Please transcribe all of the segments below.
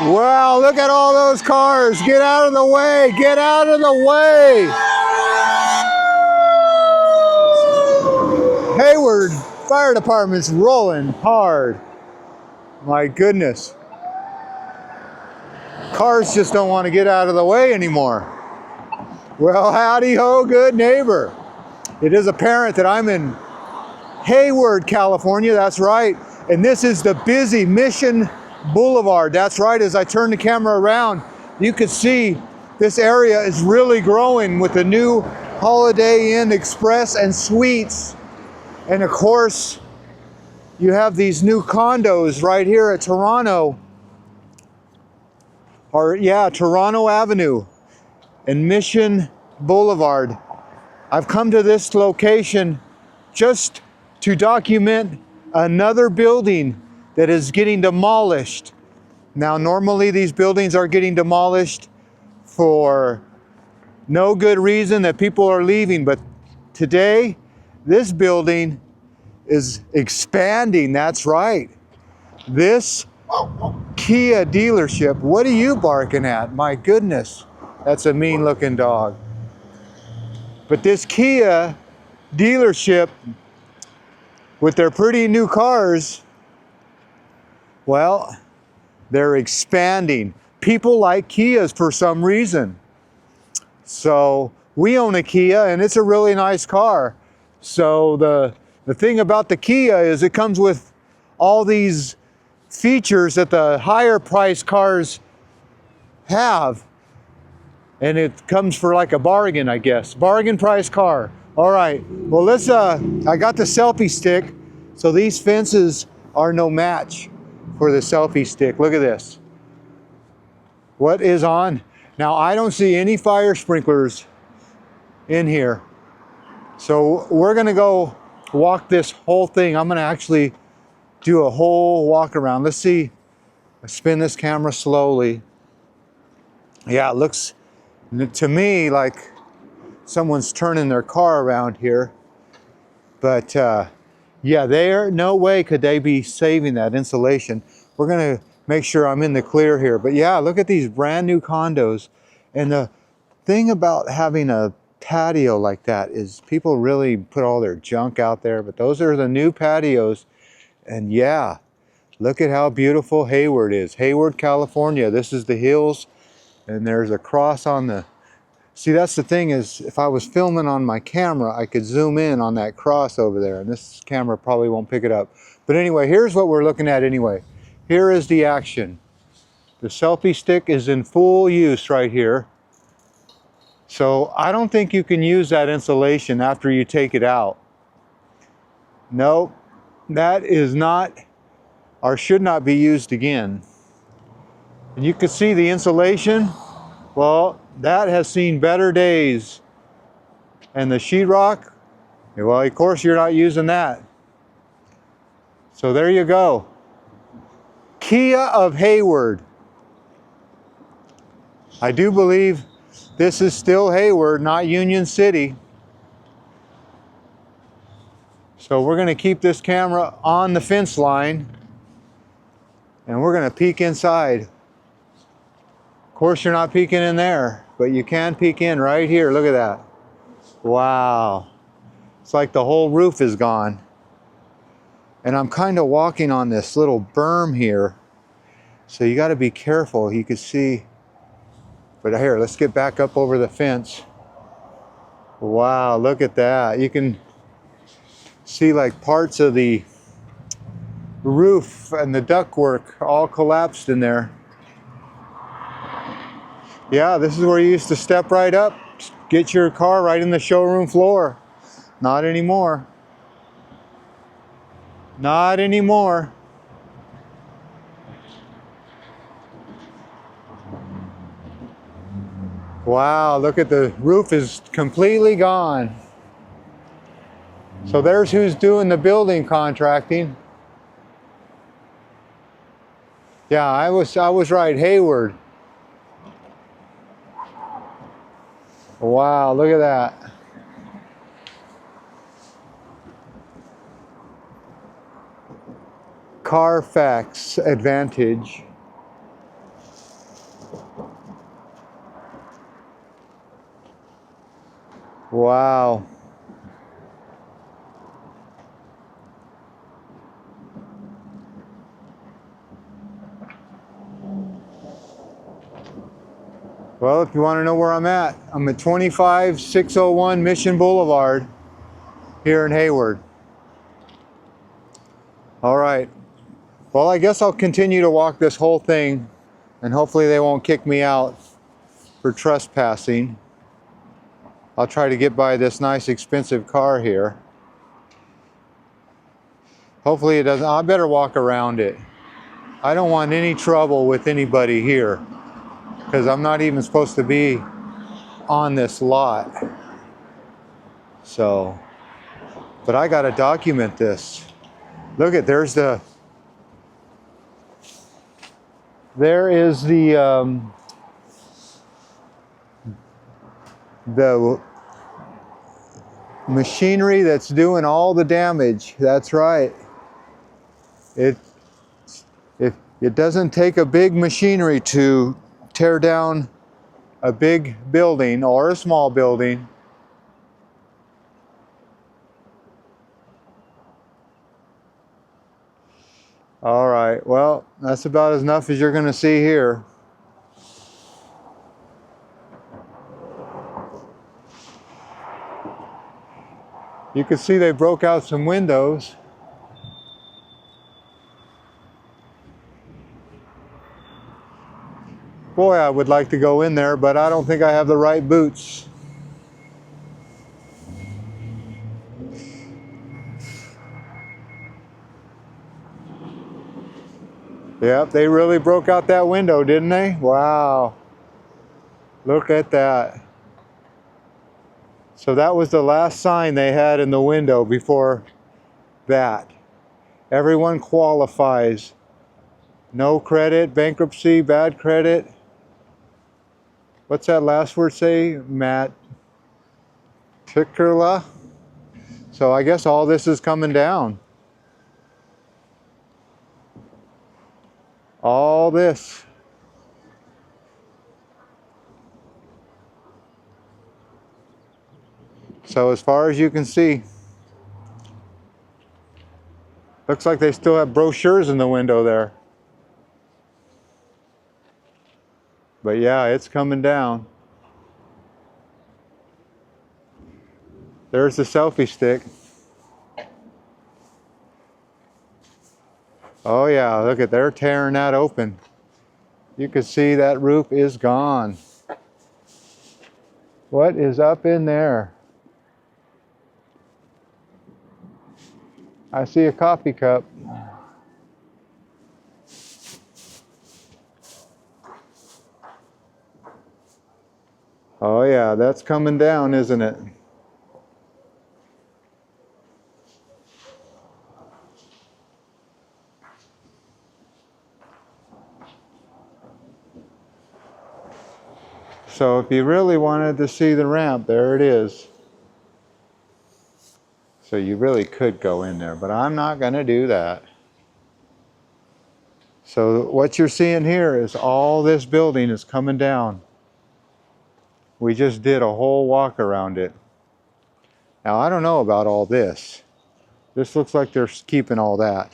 Wow, look at all those cars. Get out of the way. Get out of the way. Hayward Fire Department's rolling hard. My goodness. Cars just don't want to get out of the way anymore. Well, howdy ho, good neighbor. It is apparent that I'm in Hayward, California. That's right. And this is the busy Mission Boulevard. That's right. As I turn the camera around, you can see this area is really growing with the new Holiday Inn Express and Suites. And of course, you have these new condos right here at Toronto. Toronto Avenue and Mission Boulevard. I've come to this location just to document another building that is getting demolished. Now, normally these buildings are getting demolished for no good reason, that people are leaving, but today this building is expanding. That's right. This Kia dealership, what are you barking at? My goodness, that's a mean looking dog. But this Kia dealership with their pretty new cars, well, they're expanding. People like Kias for some reason. So we own a Kia and it's a really nice car. So the thing about the Kia is it comes with all these features that the higher price cars have. And it comes for like a bargain, I guess. Bargain price car. All right, well I got the selfie stick. So these fences are no match for the selfie stick. Look at this. What is on? Now I don't see any fire sprinklers in here. So we're gonna go walk this whole thing. I'm gonna actually do a whole walk around. Let's see, I spin this camera slowly. Yeah, it looks to me like someone's turning their car around here. But yeah, no way could they be saving that insulation. We're gonna make sure I'm in the clear here. But yeah, look at these brand new condos. And the thing about having a patio like that is people really put all their junk out there, but those are the new patios. And yeah, look at how beautiful Hayward is. Hayward, California. This is the hills, and there's a cross on the... See, that's the thing is, if I was filming on my camera, I could zoom in on that cross over there, and this camera probably won't pick it up. But anyway, here's what we're looking at anyway. Here is the action. The selfie stick is in full use right here. So I don't think you can use that insulation after you take it out. No, that is not, or should not be used again. And you can see the insulation. Well, that has seen better days. And the sheetrock, well, of course you're not using that. So there you go. Kia of Hayward. I do believe this is still Hayward, not Union City. So we're gonna keep this camera on the fence line and we're gonna peek inside. Of course you're not peeking in there, but you can peek in right here. Look at that. Wow. It's like the whole roof is gone. And I'm kind of walking on this little berm here. So you gotta be careful. You can see, but here, let's get back up over the fence. Wow, look at that. You can see like parts of the roof and the ductwork all collapsed in there. Yeah, this is where you used to step right up, get your car right in the showroom floor. Not anymore. Not anymore. Wow, look at the roof is completely gone. So there's who's doing the building contracting. Yeah, I was right, Hayward. Wow, look at that. Carfax Advantage. Wow. Well, if you want to know where I'm at 25601 Mission Boulevard here in Hayward. All right. Well, I guess I'll continue to walk this whole thing, and hopefully they won't kick me out for trespassing. I'll try to get by this nice expensive car here. Hopefully it doesn't. I better walk around it. I don't want any trouble with anybody here, because I'm not even supposed to be on this lot. So, but I gotta document this. Look at, there is the machinery that's doing all the damage. That's right. It doesn't take a big machinery to tear down a big building or a small building. All right, well, that's about enough as you're going to see here. You can see they broke out some windows. Boy, I would like to go in there, but I don't think I have the right boots. Yep, they really broke out that window, didn't they? Wow. Look at that. So that was the last sign they had in the window before that. Everyone qualifies. No credit, bankruptcy, bad credit. What's that last word say? Matriculation. So I guess all this is coming down. All this. So as far as you can see, looks like they still have brochures in the window there. But yeah, it's coming down. There's the selfie stick. Oh yeah, look at, they're tearing that open. You can see that roof is gone. What is up in there? I see a coffee cup. Oh yeah, that's coming down, isn't it? So if you really wanted to see the ramp, there it is. So you really could go in there, but I'm not going to do that. So what you're seeing here is all this building is coming down. We just did a whole walk around it. Now I don't know about all this. This looks like they're keeping all that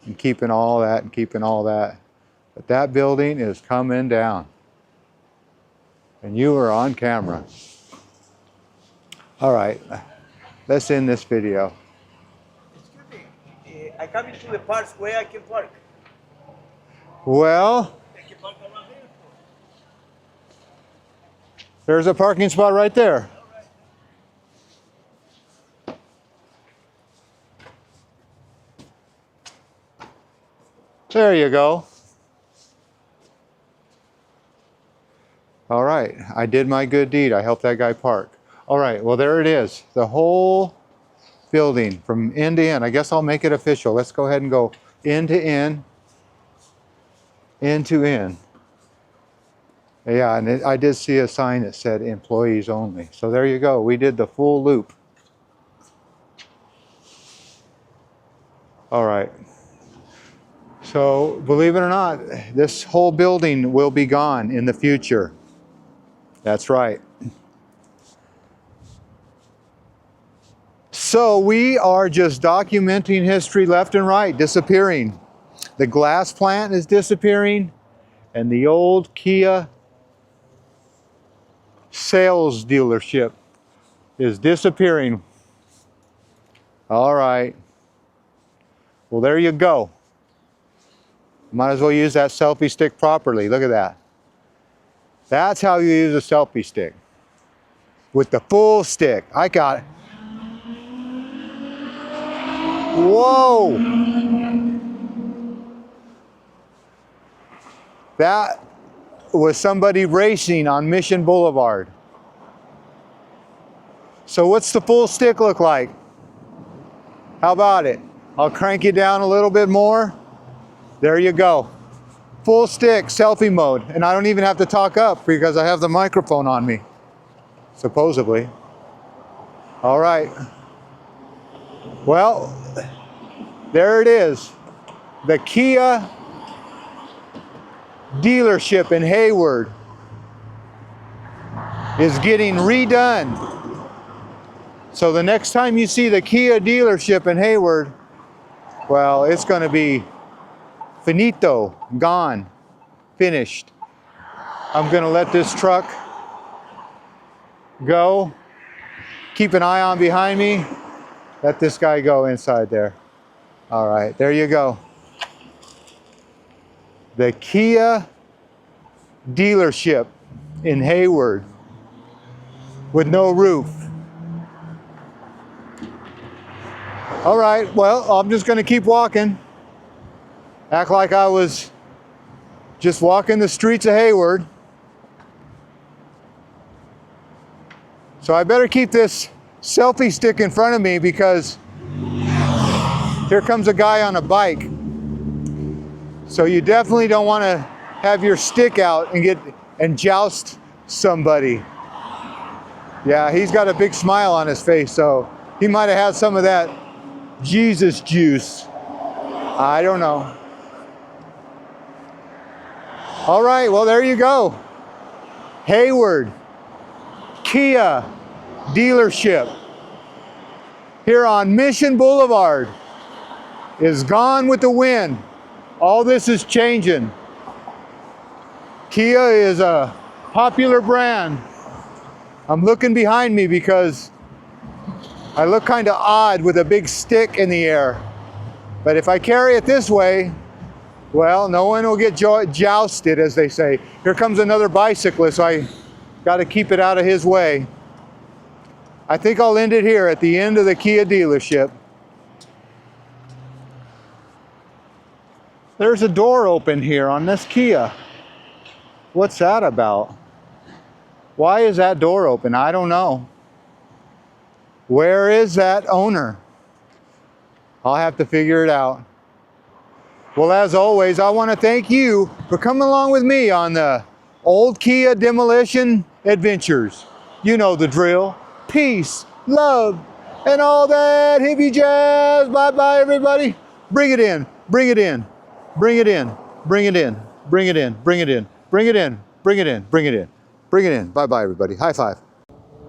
and keeping all that and keeping all that. But that building is coming down. And you are on camera. All right, let's end this video. Excuse me, I come into the park where I can park. Well, I can park around here. there's a parking spot right there. There you go. All right, I did my good deed. I helped that guy park. All right, well, there it is. The whole building from end to end. I guess I'll make it official. Let's go ahead and go end to end, end to end. Yeah, and I did see a sign that said employees only. So there you go. We did the full loop. All right. So believe it or not, this whole building will be gone in the future. That's right. So we are just documenting history left and right, disappearing. The glass plant is disappearing, and the old Kia sales dealership is disappearing. All right. Well, there you go. Might as well use that selfie stick properly. Look at that. That's how you use a selfie stick. With the full stick. I got it. Whoa! That was somebody racing on Mission Boulevard. So what's the full stick look like? How about it? I'll crank it down a little bit more. There you go. Full stick, selfie mode. And I don't even have to talk up because I have the microphone on me. Supposedly. All right. Well, there it is. The Kia dealership in Hayward is getting redone. So the next time you see the Kia dealership in Hayward, well, it's going to be finito, gone, finished. I'm going to let this truck go. Keep an eye on behind me. Let this guy go inside there. All right, there you go. The Kia dealership in Hayward with no roof. All right, well, I'm just going to keep walking. Act like I was just walking the streets of Hayward. So I better keep this selfie stick in front of me because here comes a guy on a bike. So you definitely don't want to have your stick out and joust somebody. Yeah, he's got a big smile on his face, so he might have had some of that Jesus juice. I don't know. All right, well, there you go. Hayward Kia dealership here on Mission Boulevard is gone with the wind. All this is changing. Kia is a popular brand. I'm looking behind me because I look kind of odd with a big stick in the air. But if I carry it this way, well, no one will get jousted, as they say. Here comes another bicyclist, so I got to keep it out of his way. I think I'll end it here at the end of the Kia dealership. There's a door open here on this Kia. What's that about? Why is that door open? I don't know. Where is that owner? I'll have to figure it out. Well, as always, I want to thank you for coming along with me on the old Kia demolition adventures. You know the drill. Peace, love, and all that hippie jazz. Bye-bye, everybody. Bring it in. Bring it in. Bring it in. Bring it in. Bring it in. Bring it in. Bring it in. Bring it in. Bring it in. Bring it in. Bye-bye, everybody. High five.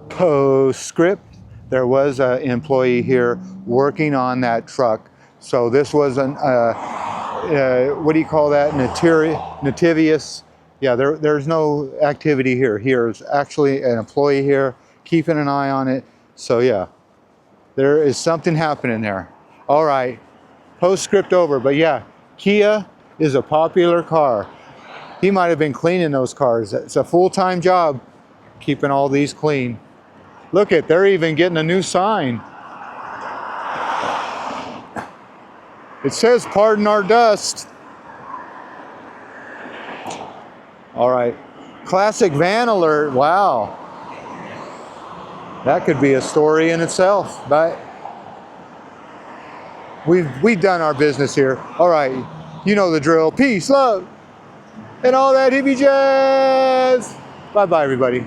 Postscript. There was an employee here working on that truck. So this was an, what do you call that? Nativius. Yeah, there's no activity here. Here's actually an employee here keeping an eye on it. So yeah, there is something happening there. All right, postscript over. But yeah, Kia is a popular car. He might have been cleaning those cars. It's a full-time job keeping all these clean. Look at, they're even getting a new sign. It says, "Pardon our dust." All right, classic van alert. Wow. That could be a story in itself, but we've done our business here. All right, you know the drill. Peace, love, and all that hippie jazz. Bye-bye, everybody.